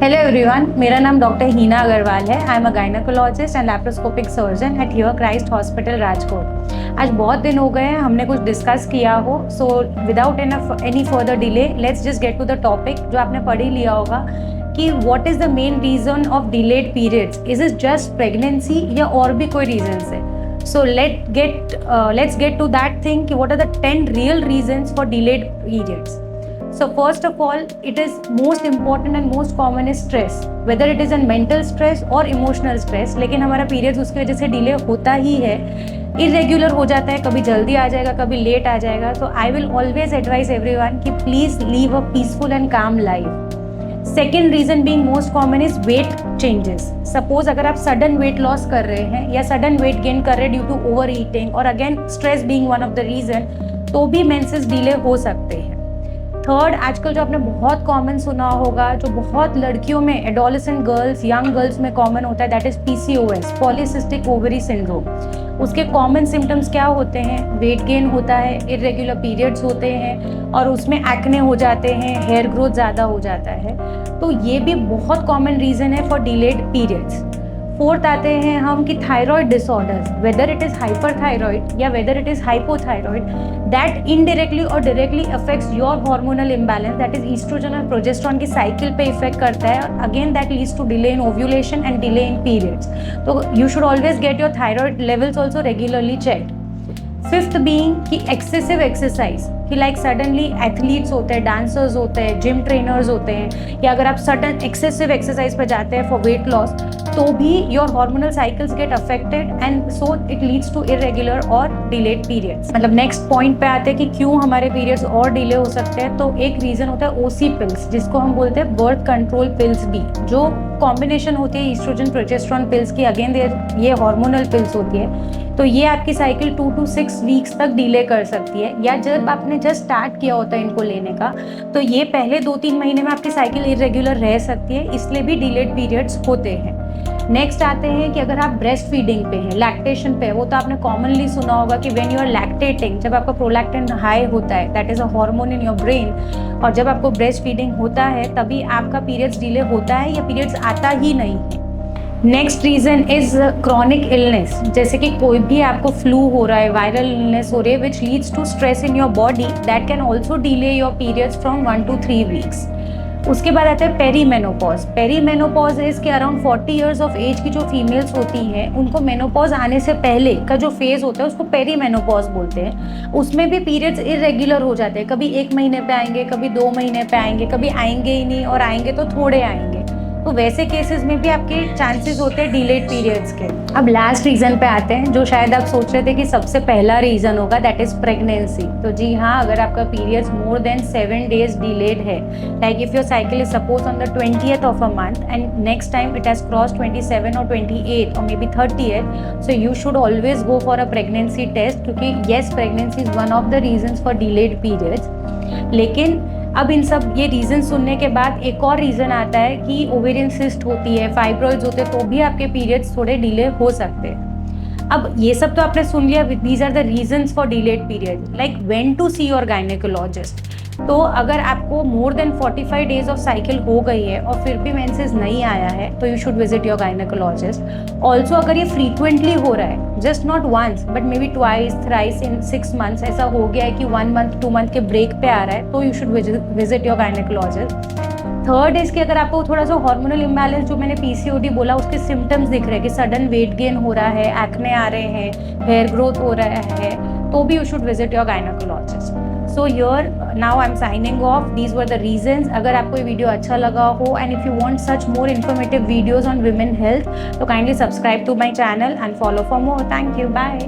Hello everyone, मेरा नाम doctor हीना अग्रवाल है। I am a gynaecologist and laparoscopic surgeon eight here Christ hospital Rajkot. आज बहुत दिन हो गए हैं हमने कुछ डिस्कस किया हो, so without any further delay let's just get to the topic जो आपने पढ़ ही लिया होगा कि what is the main reason of delayed periods. Is it just pregnancy या और भी कोई रीजन्स है? So let's get to that thing कि what are the 10 real reasons for delayed periods. So first of all, it is most important and most common is stress, whether it is a mental stress or emotional stress. लेकिन हमारा periods उसकी वजह से delay होता ही है, irregular हो जाता है, कभी जल्दी आ जाएगा कभी लेट आ जाएगा। तो I will always advise everyone कि please live a peaceful and calm life. Second reason being most common is weight changes. Suppose अगर आप सडन वेट लॉस कर रहे हैं या सडन वेट गेन कर रहे हैं ड्यू टू ओवर ईटिंग और again stress being one of the reason, तो भी मेंसेस डिले हो सकते हैं। थर्ड, आजकल जो आपने बहुत कॉमन सुना होगा, जो बहुत लड़कियों में, एडोलेसेंट गर्ल्स, यंग गर्ल्स में कॉमन होता है, that is PCOS, polycystic ovary syndrome. उसके कॉमन सिम्टम्स क्या होते हैं? वेट गेन होता है, इरेगुलर पीरियड्स होते हैं और उसमें एक्ने हो जाते हैं, हेयर ग्रोथ ज़्यादा हो जाता है। तो ये भी बहुत कॉमन रीज़न है फॉर डिलेड पीरियड्स। फोर्थ आते हैं हम कि thyroid disorders, whether it is hyperthyroid या whether it is hypothyroid, that indirectly और directly affects your hormonal imbalance, that is oestrogen और प्रोजेस्टेरॉन की साइकिल पे इफेक्ट करता है और again that leads to delay in ovulation and delay in periods. तो you should always get your thyroid levels also regularly checked. Fifth being कि excessive exercise, कि like suddenly athletes होते हैं, डांसर्स होते हैं, जिम ट्रेनर्स होते हैं, या अगर आप सडन एक्सेसिव एक्सरसाइज पर जाते हैं फॉर वेट लॉस, तो भी your hormonal cycles get affected and so it leads to irregular और डिलेड पीरियड्स। मतलब नेक्स्ट पॉइंट पे आते हैं कि क्यों हमारे पीरियड्स और डिले हो सकते हैं। तो एक रीज़न होता है OC पिल्स, जिसको हम बोलते हैं बर्थ कंट्रोल पिल्स भी, जो कॉम्बिनेशन होती है ईस्ट्रोजन प्रोजेस्टेरॉन पिल्स की, अगेन ये हार्मोनल पिल्स होती है। तो ये आपकी साइकिल 2 to 6 वीक्स तक डिले कर सकती है, या जब आपने जस्ट स्टार्ट किया होता है इनको लेने का, तो ये पहले 2-3 महीने में आपकी साइकिल इरेगुलर रह सकती है, इसलिए भी डिलेड पीरियड्स होते हैं। नेक्स्ट आते हैं कि अगर आप ब्रेस्ट फीडिंग पे हैं, लैक्टेशन पे, वो तो आपने कॉमनली सुना होगा कि व्हेन यू आर लैक्टेटिंग, जब आपका प्रोलैक्टिन हाई होता है, that is a hormone in your brain, और जब आपको ब्रेस्ट फीडिंग होता है तभी आपका पीरियड्स डिले होता है या पीरियड्स आता ही नहीं है। Next reason is chronic illness, जैसे कि कोई भी आपको फ्लू हो रहा है, वायरल इलनेस हो रही है which leads to stress in your body, that can also delay your periods from 1 to 3 weeks. उसके बाद आता है पेरीमेनोपॉज। पेरीमेनोपॉज इज़ के अराउंड 40 ईयर्स ऑफ एज की जो फीमेल्स होती हैं, उनको मेनोपॉज आने से पहले का जो फेज़ होता है उसको पेरीमेनोपॉज बोलते हैं। उसमें भी पीरियड्स इरेगुलर हो जाते हैं, कभी 1 महीने पे आएंगे, कभी 2 महीने पे आएंगे, कभी आएंगे ही नहीं, और आएंगे तो थोड़े आएंगे। तो वैसे केसेस में भी आपके चांसेस होते हैं डिलेड पीरियड्स के। अब लास्ट रीज़न पे आते हैं, जो शायद आप सोच रहे थे कि सबसे पहला रीज़न होगा, दैट इज़ प्रेगनेंसी। तो जी हाँ, अगर आपका periods more than 7 days delayed है, like if your cycle is suppose on the 20th of a month and next time it has cross 27 or 28 or maybe 30th, so you should always go for a pregnancy test, क्योंकि yes, pregnancy is one of the reasons for delayed periods. लेकिन अब इन सब ये reason सुनने के बाद एक और रीज़न आता है कि ओवेरियन सिस्ट होती है, फाइब्रॉइड्स होते हैं, तो भी आपके पीरियड्स थोड़े डिले हो सकते हैं। अब ये सब तो आपने सुन लिया, these are the reasons for delayed period. Like when to see your gynaecologist. तो अगर आपको more than 45 days of cycle हो गई है और फिर भी मेंसेस नहीं आया है, तो you should visit your gynaecologist. Also अगर ये फ्रीक्वेंटली हो रहा है, just not once but maybe twice thrice in 6 months, ऐसा हो गया है कि 1 month 2 month के ब्रेक पे आ रहा है, तो you should visit your gynaecologist. Third is कि अगर आपको थोड़ा सा हार्मोनल इम्बैलेंस, जो मैंने PCOD बोला, उसके सिम्टम्स दिख रहे हैं कि सडन वेट गेन हो रहा है, एक्ने आ रहे हैं, हेयर ग्रोथ हो रहा है, तो भी you should visit your gynaecologist. So here now I am signing off. These were the reasons. अगर आपको ये वीडियो अच्छा लगा हो and if you want such more informative videos on women health, तो kindly subscribe to my channel and follow for more. Thank you, bye.